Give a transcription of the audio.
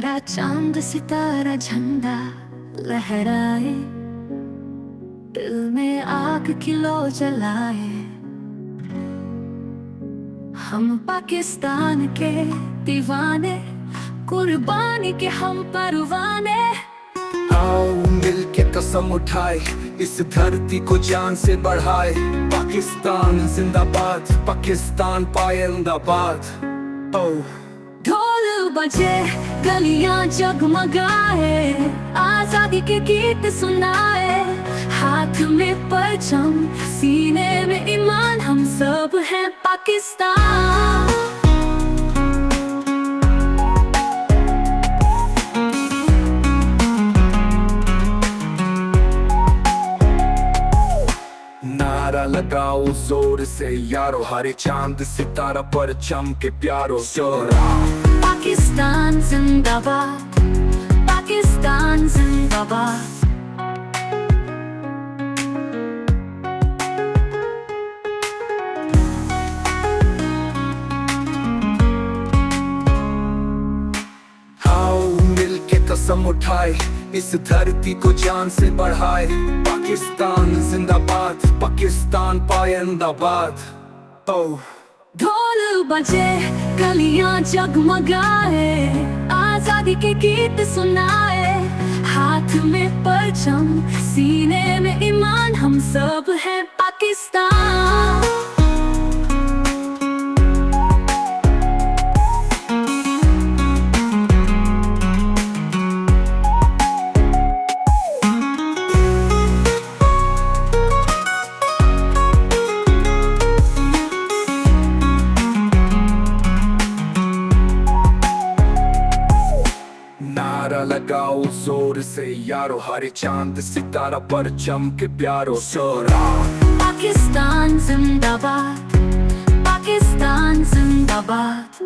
हमारा चांद सितारा झंडा लहराए, दिल में आग की लो जलाए। हम पाकिस्तान के दीवाने, कुर्बानी के हम परवाने। आओ मिलके कसम उठाए, इस धरती को जान से बढ़ाए। पाकिस्तान जिंदाबाद, पाकिस्तान पाइंदाबाद। ओ ढोल बजे, गलियां जगमगाए, आजादी के गीत सुनाए। हाथ में परचम, सीने में ईमान, हम सब हैं पाकिस्तान। नारा लगाओ जोर से यारो, हरे चांद सितारा पर चमके प्यारो। पाकिस्तान जिंदाबाद, पाकिस्तान जिंदाबाद। आओ मिलके कसम उठाए, इस धरती को जान से बढ़ाए। पाकिस्तान जिंदाबाद, पाकिस्तान पाइंदाबाद। ओ ढोल बजे, गलियां जगमगाए, आजादी के गीत सुनाए। हाथ में परचम, सीने में ईमान, हम सब हैं पाकिस्तान। नारा लगाओ जोर से यारो, हरे चांद सितारा पर चमके प्यारो। पाकिस्तान जिंदाबाद, पाकिस्तान जिंदाबाद।